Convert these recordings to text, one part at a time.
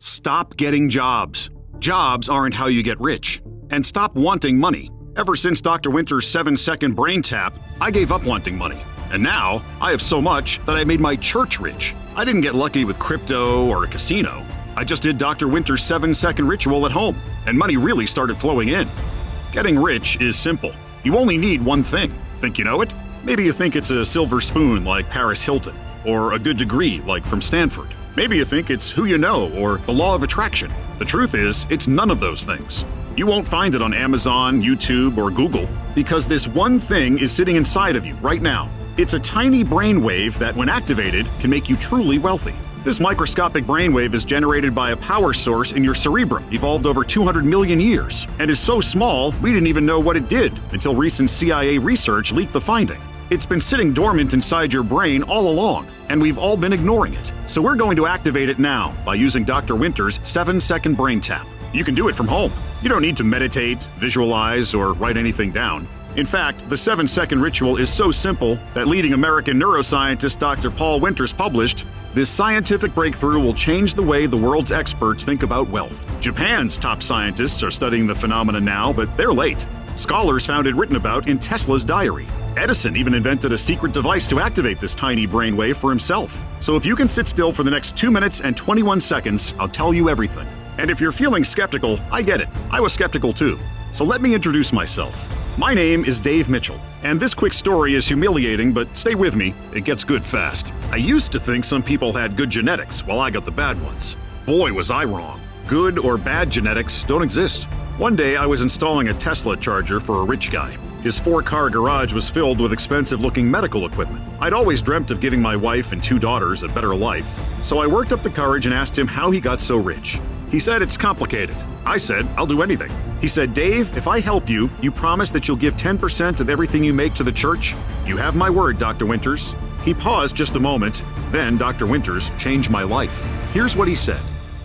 Stop getting jobs. Jobs aren't how you get rich. And stop wanting money. Ever since Dr. Winter's 7-second brain tap, I gave up wanting money. And now, I have so much that I made my church rich. I didn't get lucky with crypto or a casino. I just did Dr. Winter's 7-second ritual at home, and money really started flowing in. Getting rich is simple. You only need one thing. Think you know it? Maybe you think it's a silver spoon like Paris Hilton, or a good degree like from Stanford. Maybe you think it's who you know or the law of attraction. The truth is, it's none of those things. You won't find it on Amazon, YouTube, or Google because this one thing is sitting inside of you right now. It's a tiny brainwave that, when activated, can make you truly wealthy. This microscopic brainwave is generated by a power source in your cerebrum, evolved over 200 million years, and is so small we didn't even know what it did until recent CIA research leaked the finding. It's been sitting dormant inside your brain all along, and we've all been ignoring it. So we're going to activate it now by using Dr. Winter's 7-second brain tap. You can do it from home. You don't need to meditate, visualize, or write anything down. In fact, the 7-second ritual is so simple that leading American neuroscientist Dr. Paul Winters published, "This scientific breakthrough will change the way the world's experts think about wealth." Japan's top scientists are studying the phenomena now, but they're late. Scholars found it written about in Tesla's diary. Edison even invented a secret device to activate this tiny brainwave for himself. So if you can sit still for the next 2 minutes and 21 seconds, I'll tell you everything. And if you're feeling skeptical, I get it. I was skeptical too. So let me introduce myself. My name is Dave Mitchell, and this quick story is humiliating, but stay with me, it gets good fast. I used to think some people had good genetics while I got the bad ones. Boy, was I wrong. Good or bad genetics don't exist. One day I was installing a Tesla charger for a rich guy. His 4-car garage was filled with expensive-looking medical equipment. I'd always dreamt of giving my wife and 2 daughters a better life, so I worked up the courage and asked him how he got so rich. He said it's complicated. I said, I'll do anything. He said, Dave, if I help you, you promise that you'll give 10% of everything you make to the church? You have my word, Dr. Winters. He paused just a moment. Then Dr. Winters changed my life. Here's what he said.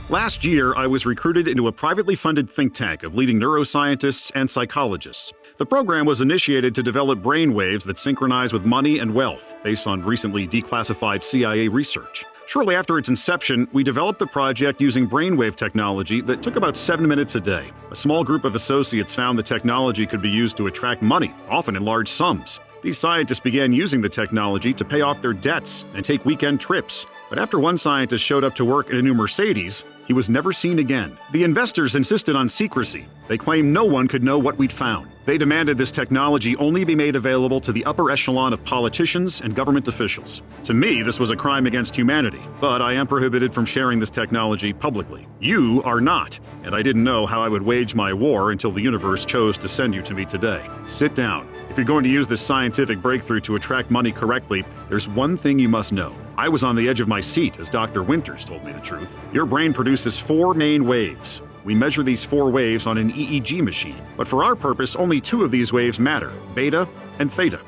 Last year, I was recruited into a privately funded think tank of leading neuroscientists and psychologists. The program was initiated to develop brain waves that synchronize with money and wealth, based on recently declassified CIA research. Shortly after its inception, we developed the project using brainwave technology that took about 7 minutes a day. A small group of associates found the technology could be used to attract money, often in large sums. These scientists began using the technology to pay off their debts and take weekend trips. But after one scientist showed up to work in a new Mercedes, he was never seen again. The investors insisted on secrecy. They claimed no one could know what we'd found. They demanded this technology only be made available to the upper echelon of politicians and government officials. To me, this was a crime against humanity, but I am prohibited from sharing this technology publicly. You are not, and I didn't know how I would wage my war until the universe chose to send you to me today. Sit down. If you're going to use this scientific breakthrough to attract money correctly, there's one thing you must know. I was on the edge of my seat as Dr. Winters told me the truth. Your brain produces 4 main waves. We measure these 4 waves on an EEG machine, but for our purpose, only 2 of these waves matter, beta and theta.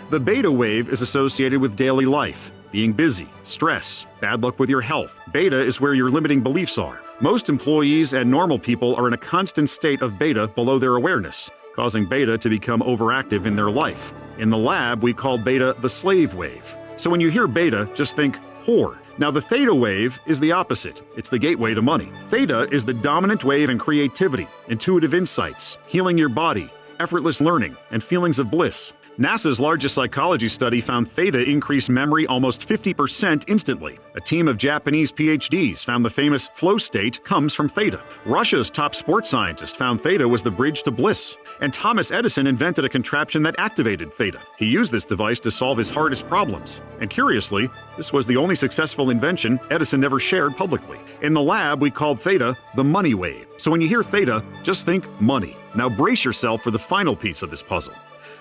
The beta wave is associated with daily life, being busy, stress, bad luck with your health. Beta is where your limiting beliefs are. Most employees and normal people are in a constant state of beta below their awareness, causing beta to become overactive in their life. In the lab, we call beta the slave wave. So when you hear beta, just think whore. Now the theta wave is the opposite. It's the gateway to money. Theta is the dominant wave in creativity, intuitive insights, healing your body, effortless learning, and feelings of bliss. NASA's largest psychology study found theta increased memory almost 50% instantly. A team of Japanese PhDs found the famous flow state comes from theta. Russia's top sports scientist found theta was the bridge to bliss. And Thomas Edison invented a contraption that activated theta. He used this device to solve his hardest problems. And curiously, this was the only successful invention Edison never shared publicly. In the lab, we called theta the money wave. So when you hear theta, just think money. Now brace yourself for the final piece of this puzzle.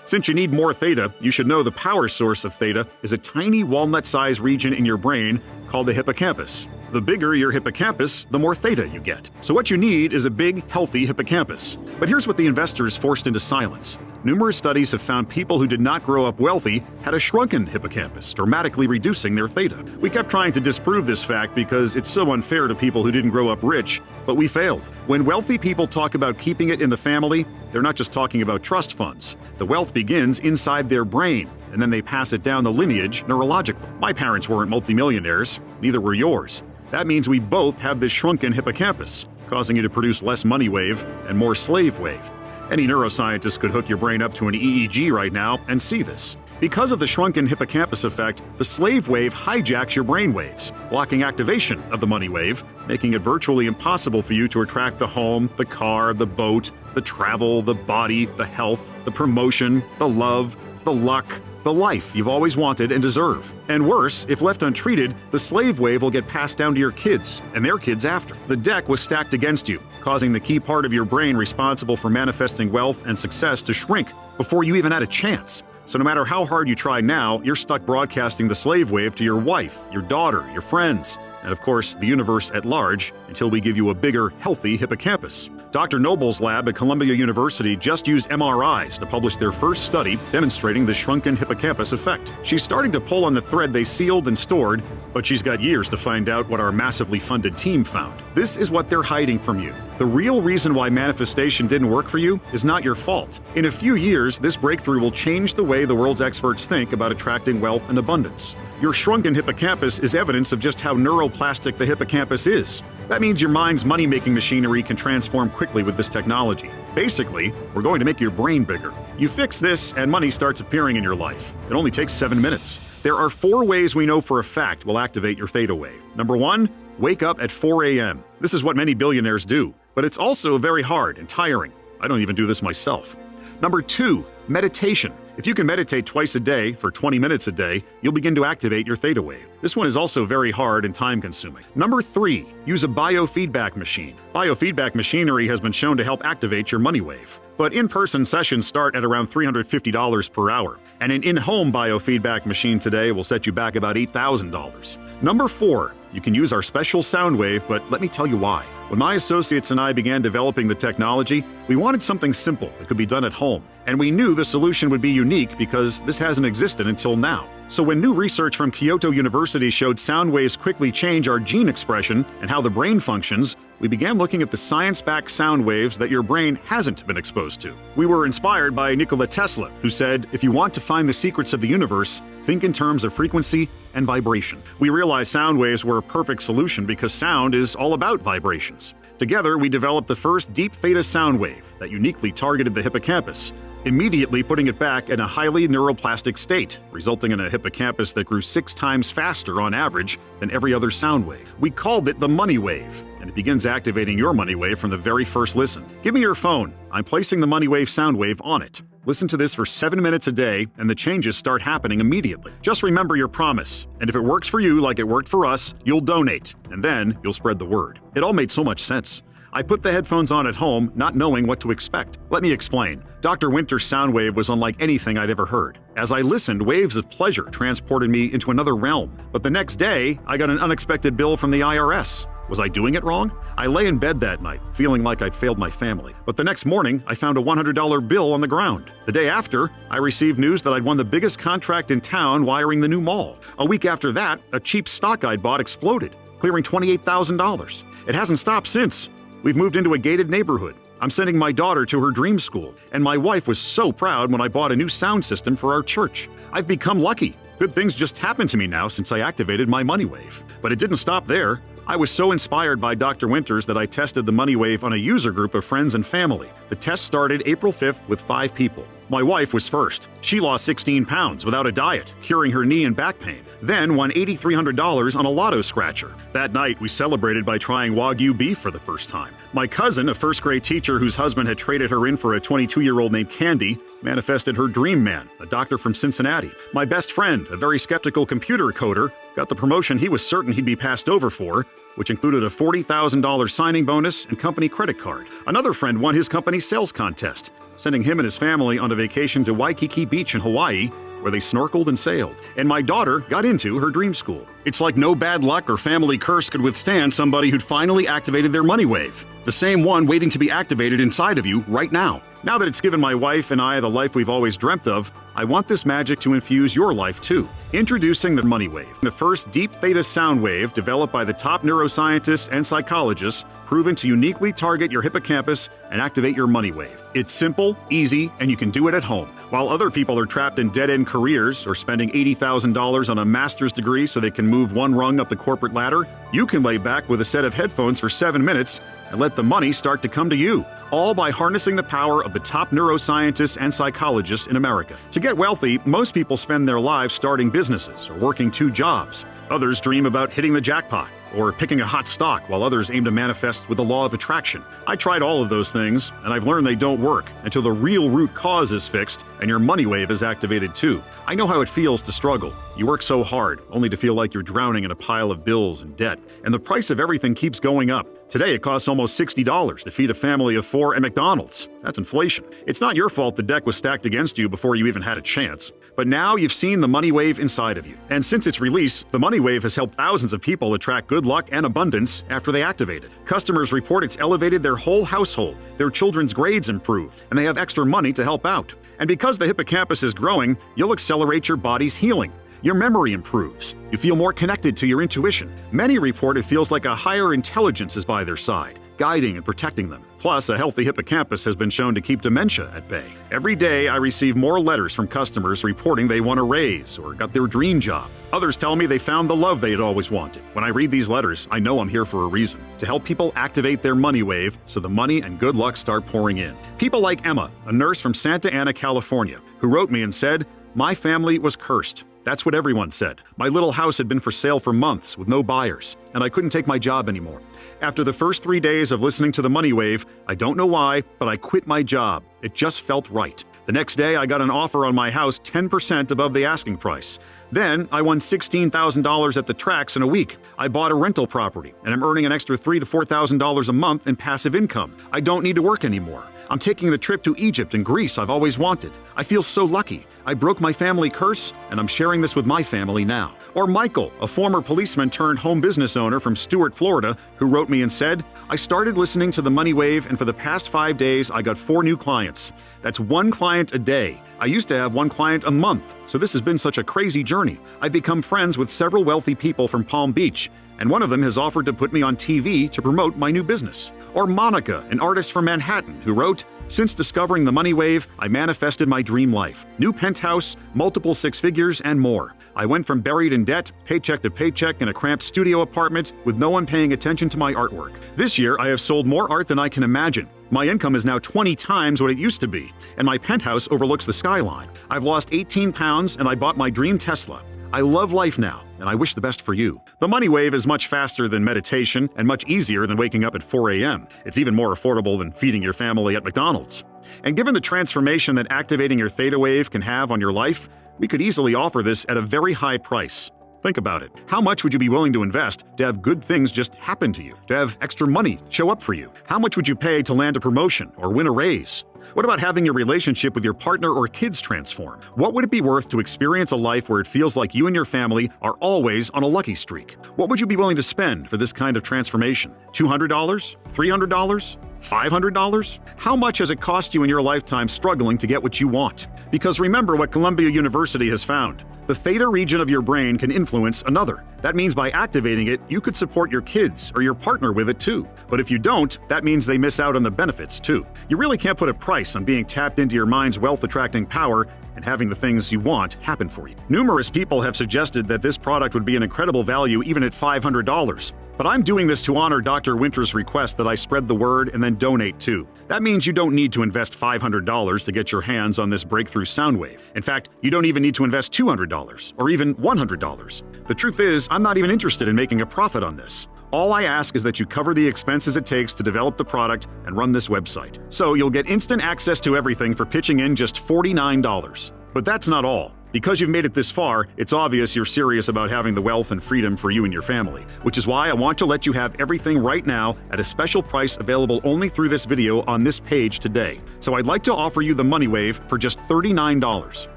Since you need more theta, you should know the power source of theta is a tiny walnut-sized region in your brain called the hippocampus. The bigger your hippocampus, the more theta you get. So what you need is a big, healthy hippocampus. But here's what the investors forced into silence. Numerous studies have found people who did not grow up wealthy had a shrunken hippocampus, dramatically reducing their theta. We kept trying to disprove this fact because it's so unfair to people who didn't grow up rich, but we failed. When wealthy people talk about keeping it in the family, they're not just talking about trust funds. The wealth begins inside their brain, and then they pass it down the lineage neurologically. My parents weren't multimillionaires, neither were yours. That means we both have this shrunken hippocampus, causing you to produce less money wave and more slave wave. Any neuroscientist could hook your brain up to an EEG right now and see this. Because of the shrunken hippocampus effect, the slave wave hijacks your brain waves, blocking activation of the money wave, making it virtually impossible for you to attract the home, the car, the boat, the travel, the body, the health, the promotion, the love, the luck, the life you've always wanted and deserve. And worse, if left untreated, the slave wave will get passed down to your kids and their kids after. The deck was stacked against you, causing the key part of your brain responsible for manifesting wealth and success to shrink before you even had a chance. So no matter how hard you try now, you're stuck broadcasting the slave wave to your wife, your daughter, your friends, and of course, the universe at large, until we give you a bigger, healthy hippocampus. Dr. Noble's lab at Columbia University just used MRIs to publish their first study demonstrating the shrunken hippocampus effect. She's starting to pull on the thread they sealed and stored, but she's got years to find out what our massively funded team found. This is what they're hiding from you. The real reason why manifestation didn't work for you is not your fault. In a few years, this breakthrough will change the way the world's experts think about attracting wealth and abundance. Your shrunken hippocampus is evidence of just how neuroplastic the hippocampus is. That means your mind's money-making machinery can transform quickly with this technology. Basically, we're going to make your brain bigger. You fix this, and money starts appearing in your life. It only takes 7 minutes. There are 4 ways we know for a fact will activate your theta wave. Number 1, wake up at 4 a.m. This is what many billionaires do, but it's also very hard and tiring. I don't even do this myself. Number 2, meditation. If you can meditate twice a day for 20 minutes a day, you'll begin to activate your theta wave. This one is also very hard and time-consuming. Number 3, use a biofeedback machine. Biofeedback machinery has been shown to help activate your money wave. But in-person sessions start at around $350 per hour, and an in-home biofeedback machine today will set you back about $8,000. Number 4, you can use our special sound wave, but let me tell you why. When my associates and I began developing the technology, we wanted something simple that could be done at home. And we knew the solution would be unique because this hasn't existed until now. So when new research from Kyoto University showed sound waves quickly change our gene expression and how the brain functions, we began looking at the science-backed sound waves that your brain hasn't been exposed to. We were inspired by Nikola Tesla, who said, if you want to find the secrets of the universe, think in terms of frequency and vibration. We realized sound waves were a perfect solution because sound is all about vibrations. Together, we developed the first deep theta sound wave that uniquely targeted the hippocampus, immediately putting it back in a highly neuroplastic state, resulting in a hippocampus that grew 6 times faster on average than every other sound wave. We called it the money wave, and it begins activating your money wave from the very first listen. Give me your phone. I'm placing the money wave sound wave on it. Listen to this for 7 minutes a day, and the changes start happening immediately. Just remember your promise, and if it works for you like it worked for us, you'll donate, and then you'll spread the word. It all made so much sense. I put the headphones on at home, not knowing what to expect. Let me explain. Dr. Winter's sound wave was unlike anything I'd ever heard. As I listened, waves of pleasure transported me into another realm. But the next day, I got an unexpected bill from the IRS. Was I doing it wrong? I lay in bed that night, feeling like I'd failed my family. But the next morning, I found a $100 bill on the ground. The day after, I received news that I'd won the biggest contract in town wiring the new mall. A week after that, a cheap stock I'd bought exploded, clearing $28,000. It hasn't stopped since. We've moved into a gated neighborhood. I'm sending my daughter to her dream school, and my wife was so proud when I bought a new sound system for our church. I've become lucky. Good things just happened to me now since I activated my money wave. But it didn't stop there. I was so inspired by Dr. Winters that I tested the money wave on a user group of friends and family. The test started April 5th with 5 people. My wife was first. She lost 16 pounds without a diet, curing her knee and back pain. Then won $8,300 on a lotto scratcher. That night, we celebrated by trying Wagyu beef for the first time. My cousin, a first-grade teacher whose husband had traded her in for a 22-year-old named Candy, manifested her dream man, a doctor from Cincinnati. My best friend, a very skeptical computer coder, got the promotion he was certain he'd be passed over for, which included a $40,000 signing bonus and company credit card. Another friend won his company's sales contest, sending him and his family on a vacation to Waikiki Beach in Hawaii, where they snorkeled and sailed. And my daughter got into her dream school. It's like no bad luck or family curse could withstand somebody who'd finally activated their money wave. The same one waiting to be activated inside of you right now. Now that it's given my wife and I the life we've always dreamt of, I want this magic to infuse your life too. Introducing the Money Wave, the first deep theta sound wave developed by the top neuroscientists and psychologists, proven to uniquely target your hippocampus and activate your money wave. It's simple, easy, and you can do it at home. While other people are trapped in dead-end careers or spending $80,000 on a master's degree so they can move one rung up the corporate ladder, You can lay back with a set of headphones for 7 minutes and let the money start to come to you, all by harnessing the power of the top neuroscientists and psychologists in America. To get wealthy, most people spend their lives starting businesses or working 2 jobs. Others dream about hitting the jackpot or picking a hot stock, while others aim to manifest with the law of attraction. I tried all of those things, and I've learned they don't work until the real root cause is fixed and your money wave is activated too. I know how it feels to struggle. You work so hard, only to feel like you're drowning in a pile of bills and debt. And the price of everything keeps going up. Today, it costs almost $60 to feed a family of 4 at McDonald's. That's inflation. It's not your fault the deck was stacked against you before you even had a chance. But now you've seen the money wave inside of you. And since its release, the money wave has helped thousands of people attract good luck and abundance after they activate it. Customers report it's elevated their whole household, their children's grades improved, and they have extra money to help out. And because the hippocampus is growing, you'll accelerate your body's healing. Your memory improves. You feel more connected to your intuition. Many report it feels like a higher intelligence is by their side, guiding and protecting them. Plus, a healthy hippocampus has been shown to keep dementia at bay. Every day, I receive more letters from customers reporting they want a raise or got their dream job. Others tell me they found the love they had always wanted. When I read these letters, I know I'm here for a reason, to help people activate their money wave so the money and good luck start pouring in. People like Emma, a nurse from Santa Ana, California, who wrote me and said, "My family was cursed. That's what everyone said. My little house had been for sale for months with no buyers, and I couldn't take my job anymore. After the first 3 days of listening to the money wave, I don't know why, but I quit my job. It just felt right. The next day, I got an offer on my house 10% above the asking price. Then, I won $16,000 at the tracks in a week. I bought a rental property, and I'm earning an extra $3,000 to $4,000 a month in passive income. I don't need to work anymore. I'm taking the trip to Egypt and Greece I've always wanted. I feel so lucky. I broke my family curse, and I'm sharing this with my family now." Or Michael, a former policeman turned home business owner from Stuart, Florida, who wrote me and said, "I started listening to the money wave, and for the past 5 days, I got 4 new clients. That's 1 client a day. I used to have 1 client a month, so this has been such a crazy journey. I've become friends with several wealthy people from Palm Beach, and one of them has offered to put me on TV to promote my new business." Or Monica, an artist from Manhattan, who wrote, "Since discovering the money wave, I manifested my dream life. New penthouse, multiple 6 figures, and more. I went from buried in debt, paycheck to paycheck in a cramped studio apartment with no one paying attention to my artwork. This year, I have sold more art than I can imagine. My income is now 20 times what it used to be, and my penthouse overlooks the skyline. I've lost 18 pounds, and I bought my dream Tesla. I love life now, and I wish the best for you." The money wave is much faster than meditation and much easier than waking up at 4 a.m. It's even more affordable than feeding your family at McDonald's. And given the transformation that activating your theta wave can have on your life, we could easily offer this at a very high price. Think about it. How much would you be willing to invest to have good things just happen to you, to have extra money show up for you? How much would you pay to land a promotion or win a raise? What about having your relationship with your partner or kids transform? What would it be worth to experience a life where it feels like you and your family are always on a lucky streak? What would you be willing to spend for this kind of transformation? $200? $300? $500? How much has it cost you in your lifetime struggling to get what you want? Because remember what Columbia University has found. The theta region of your brain can influence another. That means by activating it, you could support your kids or your partner with it too. But if you don't, that means they miss out on the benefits too. You really can't put a price on being tapped into your mind's wealth-attracting power and having the things you want happen for you. Numerous people have suggested that this product would be an incredible value even at $500. But I'm doing this to honor Dr. Winter's request that I spread the word and then donate too. That means you don't need to invest $500 to get your hands on this breakthrough sound wave. In fact, you don't even need to invest $200 or even $100. The truth is, I'm not even interested in making a profit on this. All I ask is that you cover the expenses it takes to develop the product and run this website. So you'll get instant access to everything for pitching in just $49. But that's not all. Because you've made it this far, it's obvious you're serious about having the wealth and freedom for you and your family, which is why I want to let you have everything right now at a special price available only through this video on this page today. So I'd like to offer you the money wave for just $39.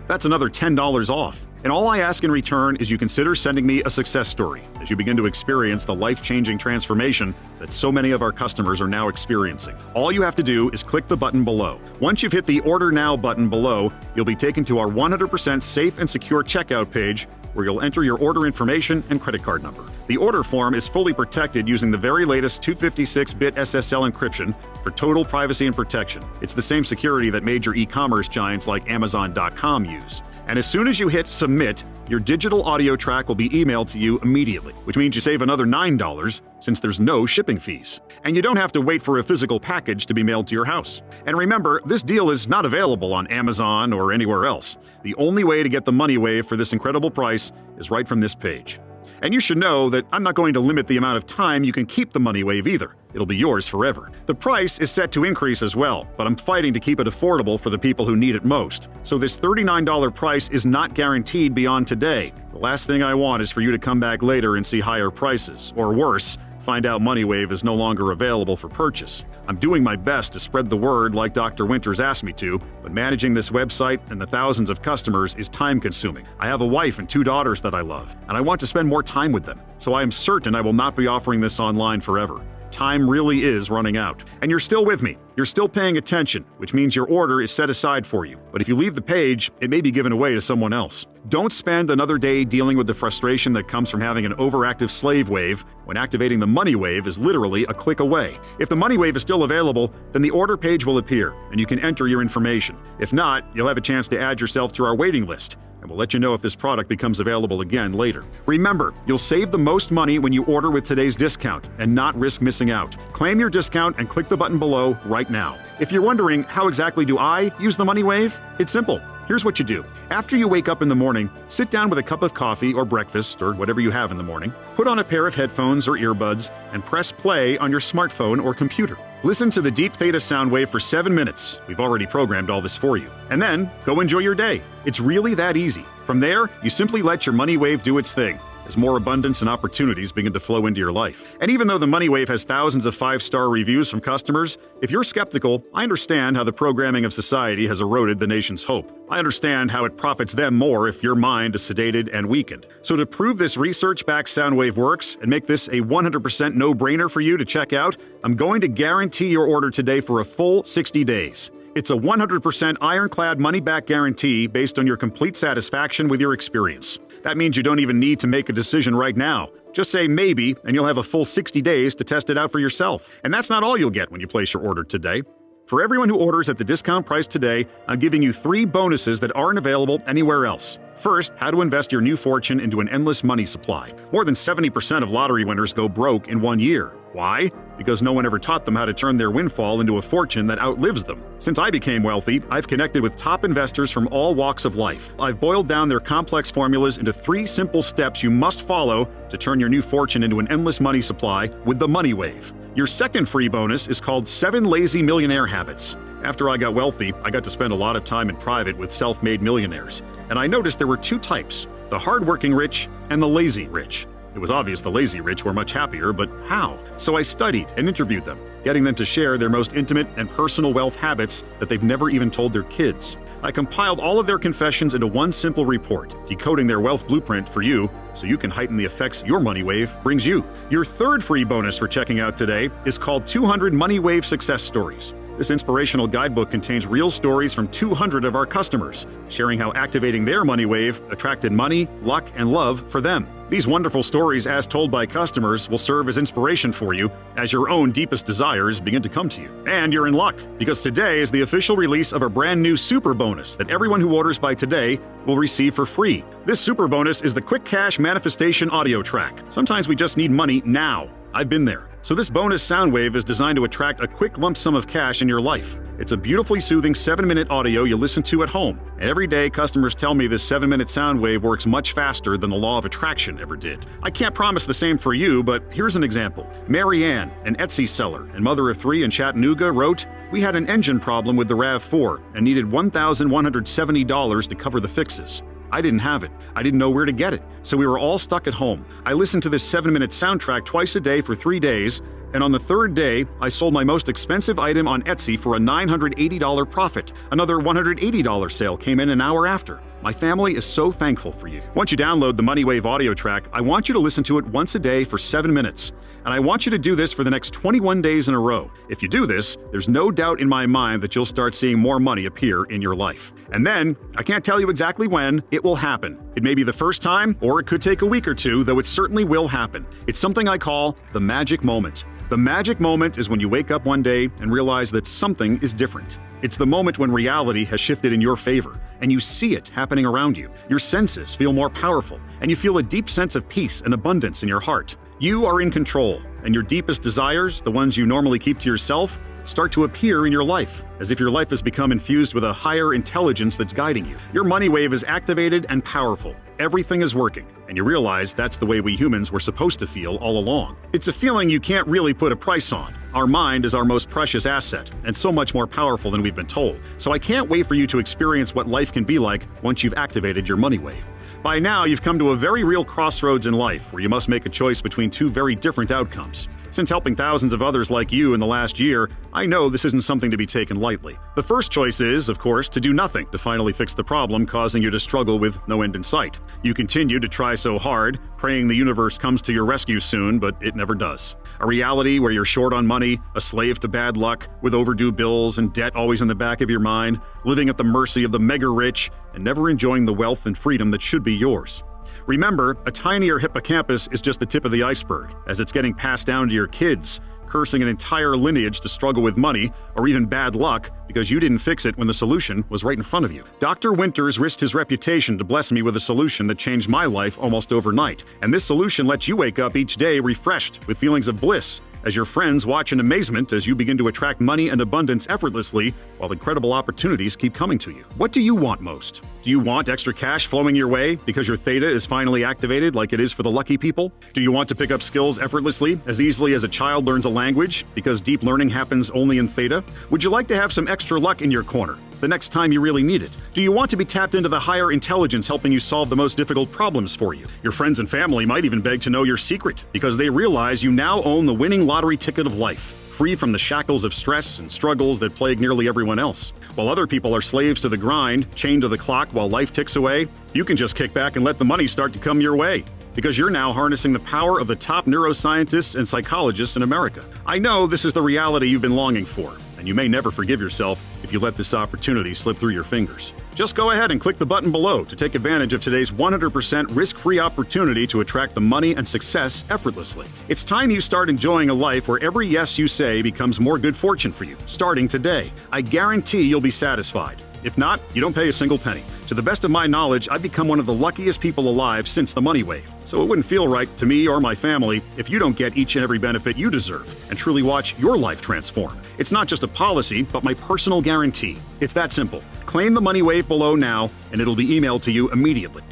That's another $10 off. And all I ask in return is you consider sending me a success story as you begin to experience the life-changing transformation that so many of our customers are now experiencing. All you have to do is click the button below. Once you've hit the Order Now button below, you'll be taken to our 100% safe and secure checkout page where you'll enter your order information and credit card number. The order form is fully protected using the very latest 256-bit SSL encryption for total privacy and protection. It's the same security that major e-commerce giants like Amazon.com use. And as soon as you hit Submit, your digital audio track will be emailed to you immediately, which means you save another $9 since there's no shipping fees. And you don't have to wait for a physical package to be mailed to your house. And remember, this deal is not available on Amazon or anywhere else. The only way to get the money wave for this incredible price is right from this page. And you should know that I'm not going to limit the amount of time you can keep the money wave either. It'll be yours forever. The price is set to increase as well, but I'm fighting to keep it affordable for the people who need it most. So this $39 price is not guaranteed beyond today. The last thing I want is for you to come back later and see higher prices, or worse, find out MoneyWave is no longer available for purchase. I'm doing my best to spread the word like Dr. Winters asked me to, but managing this website and the thousands of customers is time-consuming. I have a wife and 2 daughters that I love, and I want to spend more time with them, so I am certain I will not be offering this online forever. Time really is running out. And you're still with me. You're still paying attention, which means your order is set aside for you. But if you leave the page, it may be given away to someone else. Don't spend another day dealing with the frustration that comes from having an overactive slave wave when activating the money wave is literally a click away. If the money wave is still available, then the order page will appear and you can enter your information. If not, you'll have a chance to add yourself to our waiting list, and we'll let you know if this product becomes available again later. Remember, you'll save the most money when you order with today's discount and not risk missing out. Claim your discount and click the button below right now. If you're wondering, how exactly do I use the money wave? It's simple. Here's what you do. After you wake up in the morning, sit down with a cup of coffee or breakfast or whatever you have in the morning, put on a pair of headphones or earbuds, and press play on your smartphone or computer. Listen to the deep theta sound wave for 7 minutes. We've already programmed all this for you. And then, go enjoy your day. It's really that easy. From there, you simply let your money wave do its thing, as more abundance and opportunities begin to flow into your life. And even though the Money Wave has thousands of 5-star reviews from customers, if you're skeptical, I understand how the programming of society has eroded the nation's hope. I understand how it profits them more if your mind is sedated and weakened. So to prove this research-backed sound wave works and make this a 100% no-brainer for you to check out, I'm going to guarantee your order today for a full 60 days. It's a 100% ironclad money-back guarantee based on your complete satisfaction with your experience. That means you don't even need to make a decision right now. Just say maybe, and you'll have a full 60 days to test it out for yourself. And that's not all you'll get when you place your order today. For everyone who orders at the discount price today, I'm giving you 3 bonuses that aren't available anywhere else. First, how to invest your new fortune into an endless money supply. More than 70% of lottery winners go broke in 1 year. Why? Because no one ever taught them how to turn their windfall into a fortune that outlives them. Since I became wealthy, I've connected with top investors from all walks of life. I've boiled down their complex formulas into 3 simple steps you must follow to turn your new fortune into an endless money supply with the Money Wave. Your second free bonus is called 7 Lazy Millionaire Habits. After I got wealthy, I got to spend a lot of time in private with self-made millionaires. And I noticed there were 2 types, the hardworking rich and the lazy rich. It was obvious the lazy rich were much happier, but how? So I studied and interviewed them, getting them to share their most intimate and personal wealth habits that they've never even told their kids. I compiled all of their confessions into one simple report, decoding their wealth blueprint for you so you can heighten the effects your Money Wave brings you. Your third free bonus for checking out today is called 200 Money Wave Success Stories. This inspirational guidebook contains real stories from 200 of our customers, sharing how activating their Money Wave attracted money, luck, and love for them. These wonderful stories, as told by customers, will serve as inspiration for you as your own deepest desires begin to come to you. And you're in luck, because today is the official release of a brand new super bonus that everyone who orders by today will receive for free. This super bonus is the Quick Cash Manifestation Audio Track. Sometimes we just need money now. I've been there. So this bonus sound wave is designed to attract a quick lump sum of cash in your life. It's a beautifully soothing 7-minute audio you listen to at home. And every day, customers tell me this 7-minute sound wave works much faster than the law of attraction ever did. I can't promise the same for you, but here's an example. Mary Ann, an Etsy seller and mother of 3 in Chattanooga, wrote, "We had an engine problem with the RAV4 and needed $1,170 to cover the fixes. I didn't have it. I didn't know where to get it. So we were all stuck at home. I listened to this 7-minute soundtrack twice a day for 3 days, and on the 3rd day, I sold my most expensive item on Etsy for a $980 profit. Another $180 sale came in an hour after. My family is so thankful for you." Once you download the Money Wave audio track, I want you to listen to it once a day for 7 minutes. And I want you to do this for the next 21 days in a row. If you do this, there's no doubt in my mind that you'll start seeing more money appear in your life. And then, I can't tell you exactly when, it will happen. It may be the first time, or it could take a week or 2, though it certainly will happen. It's something I call the magic moment. The magic moment is when you wake up one day and realize that something is different. It's the moment when reality has shifted in your favor, and you see it happening around you. Your senses feel more powerful, and you feel a deep sense of peace and abundance in your heart. You are in control, and your deepest desires, the ones you normally keep to yourself, start to appear in your life, as if your life has become infused with a higher intelligence that's guiding you. Your money wave is activated and powerful. Everything is working, and you realize that's the way we humans were supposed to feel all along. It's a feeling you can't really put a price on. Our mind is our most precious asset, and so much more powerful than we've been told. So I can't wait for you to experience what life can be like once you've activated your money wave. By now, you've come to a very real crossroads in life where you must make a choice between two very different outcomes. Since helping thousands of others like you in the last year, I know this isn't something to be taken lightly. The first choice is, of course, to do nothing to finally fix the problem causing you to struggle with no end in sight. You continue to try so hard, praying the universe comes to your rescue soon, but it never does. A reality where you're short on money, a slave to bad luck, with overdue bills and debt always in the back of your mind, living at the mercy of the mega rich, and never enjoying the wealth and freedom that should be yours. Remember, a tinier hippocampus is just the tip of the iceberg, as it's getting passed down to your kids, cursing an entire lineage to struggle with money or even bad luck because you didn't fix it when the solution was right in front of you. Dr. Winters risked his reputation to bless me with a solution that changed my life almost overnight, and this solution lets you wake up each day refreshed with feelings of bliss, as your friends watch in amazement as you begin to attract money and abundance effortlessly while incredible opportunities keep coming to you. What do you want most? Do you want extra cash flowing your way because your theta is finally activated like it is for the lucky people? Do you want to pick up skills effortlessly, as easily as a child learns a language, because deep learning happens only in theta? Would you like to have some extra luck in your corner the next time you really need it? Do you want to be tapped into the higher intelligence helping you solve the most difficult problems for you? Your friends and family might even beg to know your secret because they realize you now own the winning lottery ticket of life, free from the shackles of stress and struggles that plague nearly everyone else. While other people are slaves to the grind, chained to the clock while life ticks away, you can just kick back and let the money start to come your way, because you're now harnessing the power of the top neuroscientists and psychologists in America. I know this is the reality you've been longing for, and you may never forgive yourself if you let this opportunity slip through your fingers. Just go ahead and click the button below to take advantage of today's 100% risk-free opportunity to attract the money and success effortlessly. It's time you start enjoying a life where every yes you say becomes more good fortune for you, starting today. I guarantee you'll be satisfied. If not, you don't pay a single penny. To the best of my knowledge, I've become one of the luckiest people alive since the money wave. So it wouldn't feel right to me or my family if you don't get each and every benefit you deserve and truly watch your life transform. It's not just a policy, but my personal guarantee. It's that simple. Claim the money wave below now, and it'll be emailed to you immediately.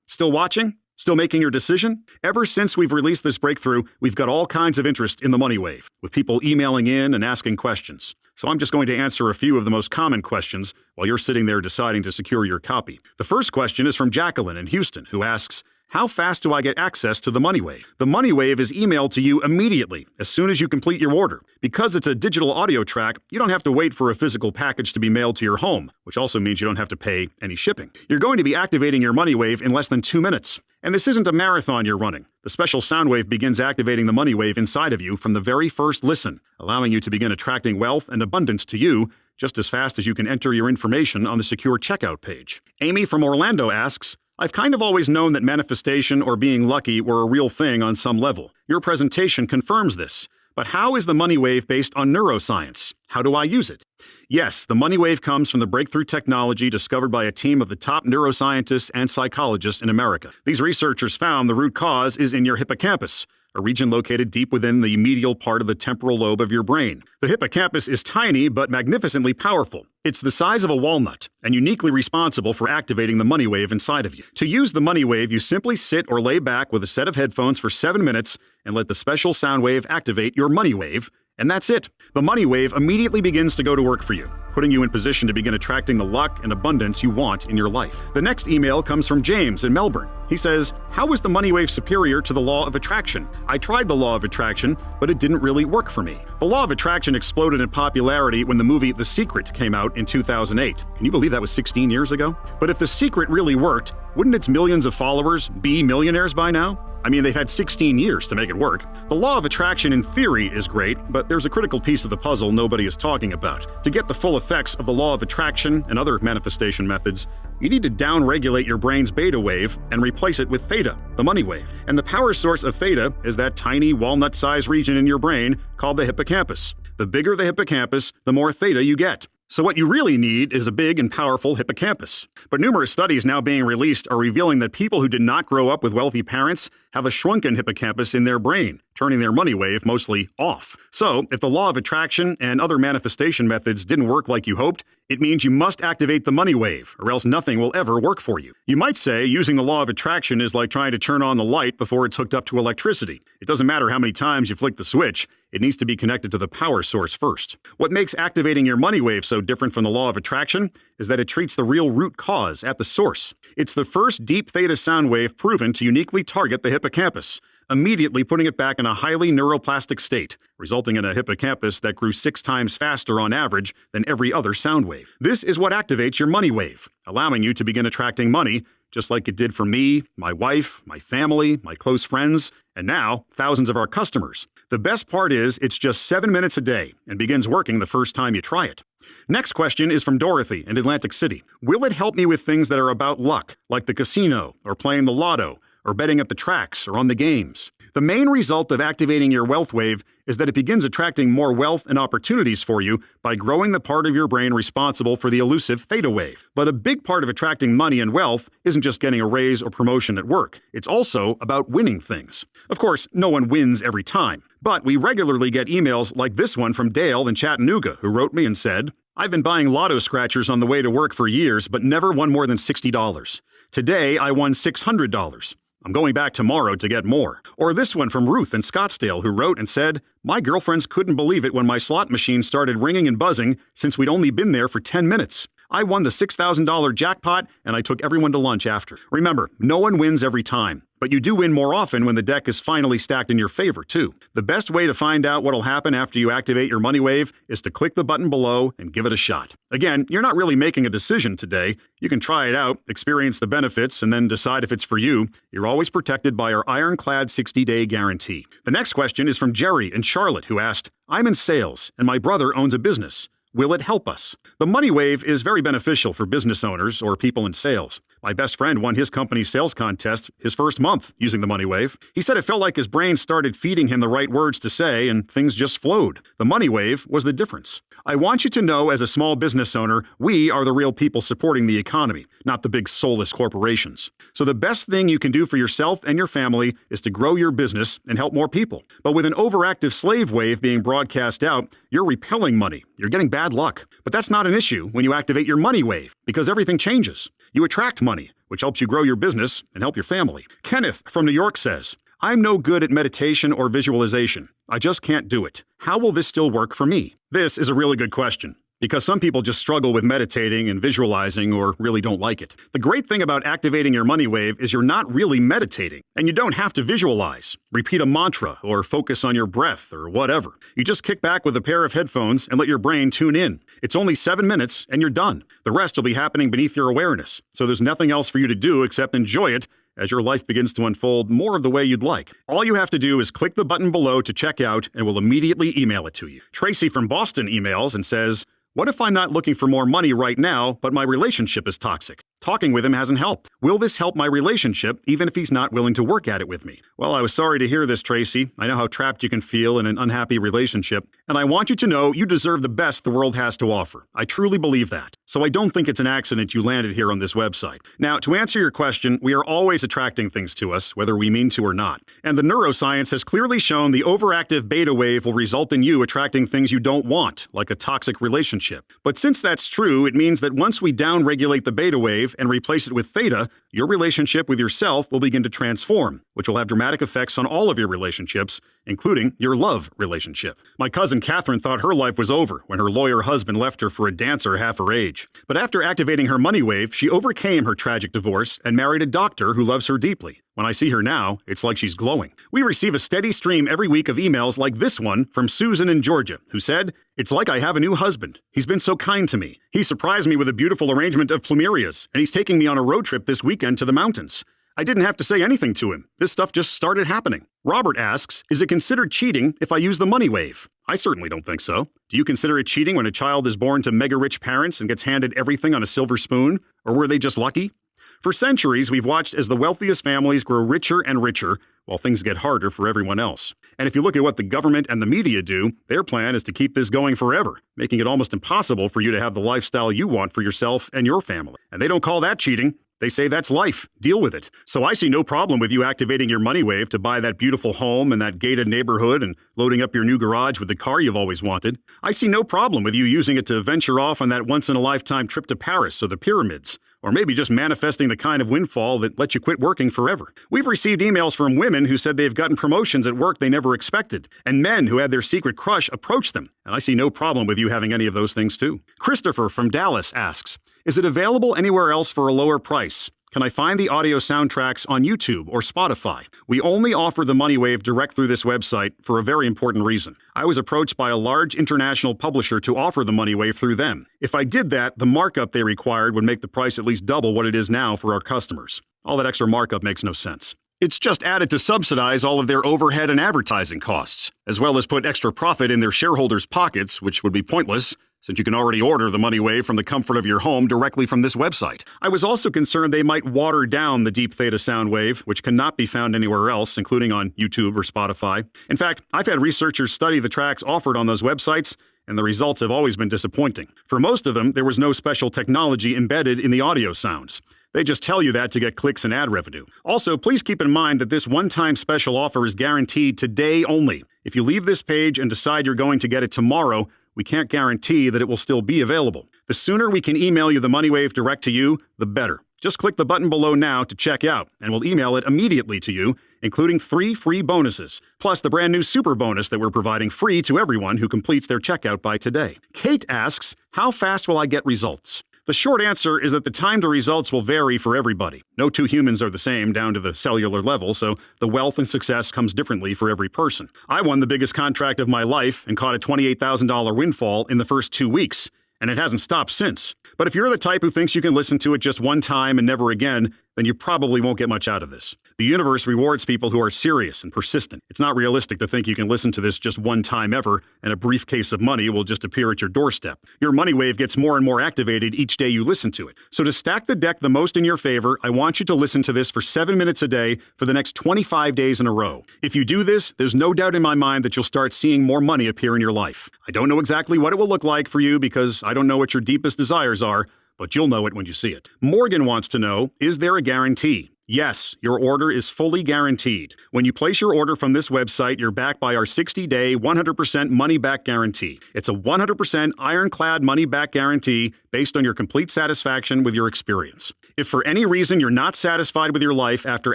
Still watching? Still making your decision? Ever since we've released this breakthrough, we've got all kinds of interest in the money wave, with people emailing in and asking questions. So I'm just going to answer a few of the most common questions while you're sitting there deciding to secure your copy. The first question is from Jacqueline in Houston, who asks, how fast do I get access to the money wave? The money wave is emailed to you immediately, as soon as you complete your order. Because it's a digital audio track, you don't have to wait for a physical package to be mailed to your home, which also means you don't have to pay any shipping. You're going to be activating your money wave in less than 2 minutes. And this isn't a marathon you're running. The special sound wave begins activating the money wave inside of you from the very first listen, allowing you to begin attracting wealth and abundance to you just as fast as you can enter your information on the secure checkout page. Amy from Orlando asks, I've kind of always known that manifestation or being lucky were a real thing on some level. Your presentation confirms this. But how is the money wave based on neuroscience? How do I use it? Yes, the money wave comes from the breakthrough technology discovered by a team of the top neuroscientists and psychologists in America. These researchers found the root cause is in your hippocampus, a region located deep within the medial part of the temporal lobe of your brain. The hippocampus is tiny but magnificently powerful. It's the size of a walnut and uniquely responsible for activating the money wave inside of you. To use the money wave, you simply sit or lay back with a set of headphones for 7 minutes and let the special sound wave activate your money wave, and that's it. The money wave immediately begins to go to work for you, putting you in position to begin attracting the luck and abundance you want in your life. The next email comes from James in Melbourne. He says, how is the money wave superior to the law of attraction? I tried the law of attraction, but it didn't really work for me. The law of attraction exploded in popularity when the movie The Secret came out in 2008. Can you believe that was 16 years ago? But if The Secret really worked, wouldn't its millions of followers be millionaires by now? I mean, they've had 16 years to make it work. The law of attraction in theory is great, but there's a critical piece of the puzzle nobody is talking about. To get the full effects of the law of attraction and other manifestation methods, you need to downregulate your brain's beta wave and replace it with theta, the money wave. And the power source of theta is that tiny walnut-sized region in your brain called the hippocampus. The bigger the hippocampus, the more theta you get. So what you really need is a big and powerful hippocampus. But numerous studies now being released are revealing that people who did not grow up with wealthy parents have a shrunken hippocampus in their brain, turning their money wave mostly off. So if the law of attraction and other manifestation methods didn't work like you hoped, it means you must activate the money wave, or else nothing will ever work for you. You might say using the law of attraction is like trying to turn on the light before it's hooked up to electricity. It doesn't matter how many times you flick the switch, it needs to be connected to the power source first. What makes activating your money wave so different from the law of attraction is that it treats the real root cause at the source. It's the first deep theta sound wave proven to uniquely target the hippocampus, immediately putting it back in a highly neuroplastic state, resulting in a hippocampus that grew 6 times faster on average than every other sound wave. This is what activates your money wave, allowing you to begin attracting money, just like it did for me, my wife, my family, my close friends, and now thousands of our customers. The best part is it's just 7 minutes a day and begins working the first time you try it. Next question is from Dorothy in Atlantic City. Will it help me with things that are about luck, like the casino, or playing the lotto, or betting at the tracks, or on the games? The main result of activating your wealth wave is that it begins attracting more wealth and opportunities for you by growing the part of your brain responsible for the elusive theta wave. But a big part of attracting money and wealth isn't just getting a raise or promotion at work. It's also about winning things. Of course, no one wins every time, but we regularly get emails like this one from Dale in Chattanooga, who wrote me and said, "I've been buying lotto scratchers on the way to work for years, but never won more than $60. Today, I won $600. I'm going back tomorrow to get more." Or this one from Ruth in Scottsdale, who wrote and said, "My girlfriends couldn't believe it when my slot machine started ringing and buzzing since we'd only been there for 10 minutes. I won the $6,000 jackpot, and I took everyone to lunch after." Remember, no one wins every time, but you do win more often when the deck is finally stacked in your favor, too. The best way to find out what'll happen after you activate your money wave is to click the button below and give it a shot. Again, you're not really making a decision today. You can try it out, experience the benefits, and then decide if it's for you. You're always protected by our ironclad 60-day guarantee. The next question is from Jerry in Charlotte, who asked, "I'm in sales, and my brother owns a business. Will it help us?" The money wave is very beneficial for business owners or people in sales. My best friend won his company's sales contest his first month using the money wave. He said it felt like his brain started feeding him the right words to say and things just flowed. The money wave was the difference. I want you to know, as a small business owner, we are the real people supporting the economy, not the big soulless corporations. So the best thing you can do for yourself and your family is to grow your business and help more people. But with an overactive slave wave being broadcast out, you're repelling money. You're getting bad luck. But that's not an issue when you activate your money wave, because everything changes. You attract money, which helps you grow your business and help your family. Kenneth from New York says, "I'm no good at meditation or visualization. I just can't do it. How will this still work for me?" This is a really good question, because some people just struggle with meditating and visualizing or really don't like it. The great thing about activating your money wave is you're not really meditating, and you don't have to visualize, repeat a mantra, or focus on your breath or whatever. You just kick back with a pair of headphones and let your brain tune in. It's only 7 minutes and you're done. The rest will be happening beneath your awareness, so there's nothing else for you to do except enjoy it as your life begins to unfold more of the way you'd like. All you have to do is click the button below to check out, and we'll immediately email it to you. Tracy from Boston emails and says, "What if I'm not looking for more money right now, but my relationship is toxic? Talking with him hasn't helped. Will this help my relationship, even if he's not willing to work at it with me?" Well, I was sorry to hear this, Tracy. I know how trapped you can feel in an unhappy relationship, and I want you to know you deserve the best the world has to offer. I truly believe that. So I don't think it's an accident you landed here on this website. Now, to answer your question, we are always attracting things to us, whether we mean to or not. And the neuroscience has clearly shown the overactive beta wave will result in you attracting things you don't want, like a toxic relationship. But since that's true, it means that once we downregulate the beta wave and replace it with theta, your relationship with yourself will begin to transform, which will have dramatic effects on all of your relationships, including your love relationship. My cousin Catherine thought her life was over when her lawyer husband left her for a dancer half her age. But after activating her money wave, she overcame her tragic divorce and married a doctor who loves her deeply. When I see her now, it's like she's glowing. We receive a steady stream every week of emails like this one from Susan in Georgia, who said, "It's like I have a new husband. He's been so kind to me. He surprised me with a beautiful arrangement of plumerias, and he's taking me on a road trip this weekend to the mountains. I didn't have to say anything to him. This stuff just started happening." Robert asks, "Is it considered cheating if I use the money wave?" I certainly don't think so. Do you consider it cheating when a child is born to mega-rich parents and gets handed everything on a silver spoon? Or were they just lucky? For centuries, we've watched as the wealthiest families grow richer and richer, while things get harder for everyone else. And if you look at what the government and the media do, their plan is to keep this going forever, making it almost impossible for you to have the lifestyle you want for yourself and your family. And they don't call that cheating. They say that's life. Deal with it. So I see no problem with you activating your money wave to buy that beautiful home in that gated neighborhood and loading up your new garage with the car you've always wanted. I see no problem with you using it to venture off on that once-in-a-lifetime trip to Paris or the pyramids. Or maybe just manifesting the kind of windfall that lets you quit working forever. We've received emails from women who said they've gotten promotions at work they never expected, and men who had their secret crush approach them. And I see no problem with you having any of those things too. Christopher from Dallas asks, is it available anywhere else for a lower price? Can I find the audio soundtracks on YouTube or Spotify? We only offer the Money Wave direct through this website for a very important reason. I was approached by a large international publisher to offer the Money Wave through them. If I did that, the markup they required would make the price at least double what it is now for our customers. All that extra markup makes no sense. It's just added to subsidize all of their overhead and advertising costs, as well as put extra profit in their shareholders' pockets, which would be pointless, since you can already order the Money Wave from the comfort of your home directly from this website. I was also concerned they might water down the deep theta sound wave, which cannot be found anywhere else, including on YouTube or Spotify. In fact, I've had researchers study the tracks offered on those websites, and the results have always been disappointing. For most of them, there was no special technology embedded in the audio sounds. They just tell you that to get clicks and ad revenue. Also, please keep in mind that this one-time special offer is guaranteed today only. If you leave this page and decide you're going to get it tomorrow, we can't guarantee that it will still be available. The sooner we can email you the Money Wave direct to you, the better. Just click the button below now to check out, and we'll email it immediately to you, including 3 free bonuses, plus the brand new super bonus that we're providing free to everyone who completes their checkout by today. Kate asks, how fast will I get results? The short answer is that the time to results will vary for everybody. No two humans are the same down to the cellular level, so the wealth and success comes differently for every person. I won the biggest contract of my life and caught a $28,000 windfall in the first 2 weeks, and it hasn't stopped since. But if you're the type who thinks you can listen to it just one time and never again, then you probably won't get much out of this. The universe rewards people who are serious and persistent. It's not realistic to think you can listen to this just one time ever, and a briefcase of money will just appear at your doorstep. Your money wave gets more and more activated each day you listen to it. So to stack the deck the most in your favor, I want you to listen to this for 7 minutes a day for the next 25 days in a row. If you do this, there's no doubt in my mind that you'll start seeing more money appear in your life. I don't know exactly what it will look like for you because I don't know what your deepest desires are, but you'll know it when you see it. Morgan wants to know, is there a guarantee? Yes, your order is fully guaranteed. When you place your order from this website, you're backed by our 60-day, 100% money-back guarantee. It's a 100% ironclad money-back guarantee based on your complete satisfaction with your experience. If for any reason you're not satisfied with your life after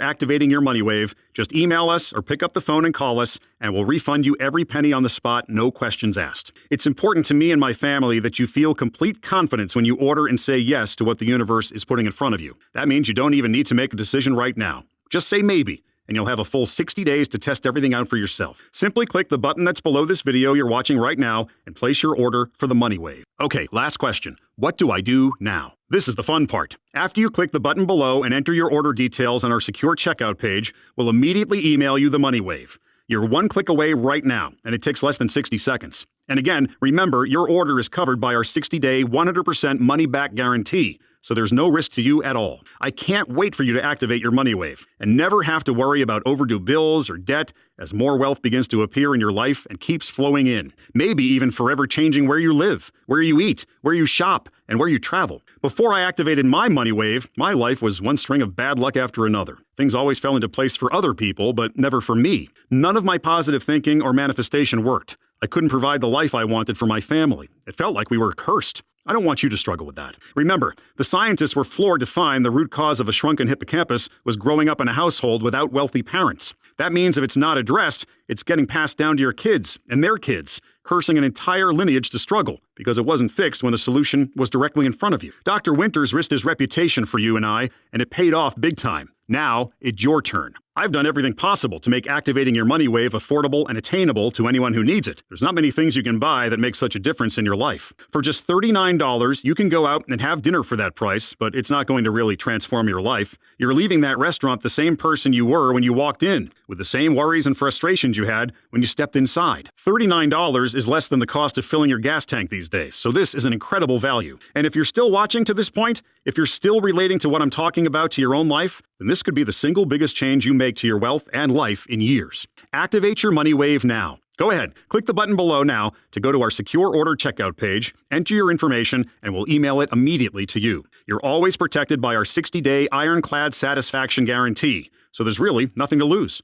activating your money wave, just email us or pick up the phone and call us, and we'll refund you every penny on the spot, no questions asked. It's important to me and my family that you feel complete confidence when you order and say yes to what the universe is putting in front of you. That means you don't even need to make a decision right now. Just say maybe, and you'll have a full 60 days to test everything out for yourself. Simply click the button that's below this video you're watching right now and place your order for the Money Wave. Okay, last question. What do I do now? This is the fun part. After you click the button below and enter your order details on our secure checkout page, we'll immediately email you the Money Wave. You're one click away right now, and it takes less than 60 seconds. And again, remember, your order is covered by our 60-day, 100% money-back guarantee, so there's no risk to you at all. I can't wait for you to activate your Money Wave and never have to worry about overdue bills or debt as more wealth begins to appear in your life and keeps flowing in. Maybe even forever changing where you live, where you eat, where you shop, and where you travel. Before I activated my Money Wave, my life was one string of bad luck after another. Things always fell into place for other people, but never for me. None of my positive thinking or manifestation worked. I couldn't provide the life I wanted for my family. It felt like we were cursed. I don't want you to struggle with that. Remember, the scientists were floored to find the root cause of a shrunken hippocampus was growing up in a household without wealthy parents. That means if it's not addressed, it's getting passed down to your kids and their kids, cursing an entire lineage to struggle because it wasn't fixed when the solution was directly in front of you. Dr. Winters risked his reputation for you and I, and it paid off big time. Now, it's your turn. I've done everything possible to make activating your money wave affordable and attainable to anyone who needs it. There's not many things you can buy that make such a difference in your life. For just $39, you can go out and have dinner for that price, but it's not going to really transform your life. You're leaving that restaurant the same person you were when you walked in, with the same worries and frustrations you had when you stepped inside. $39 is less than the cost of filling your gas tank these days, so this is an incredible value. And if you're still watching to this point, if you're still relating to what I'm talking about to your own life, then this could be the single biggest change you make to your wealth and life in years. Activate your money wave now. Go ahead, click the button below now to go to our secure order checkout page, enter your information, and we'll email it immediately to you. You're always protected by our 60-day ironclad satisfaction guarantee, so there's really nothing to lose.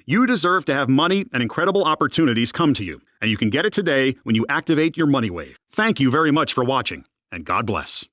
You deserve to have money and incredible opportunities come to you, and you can get it today when you activate your money wave. Thank you very much for watching, and God bless.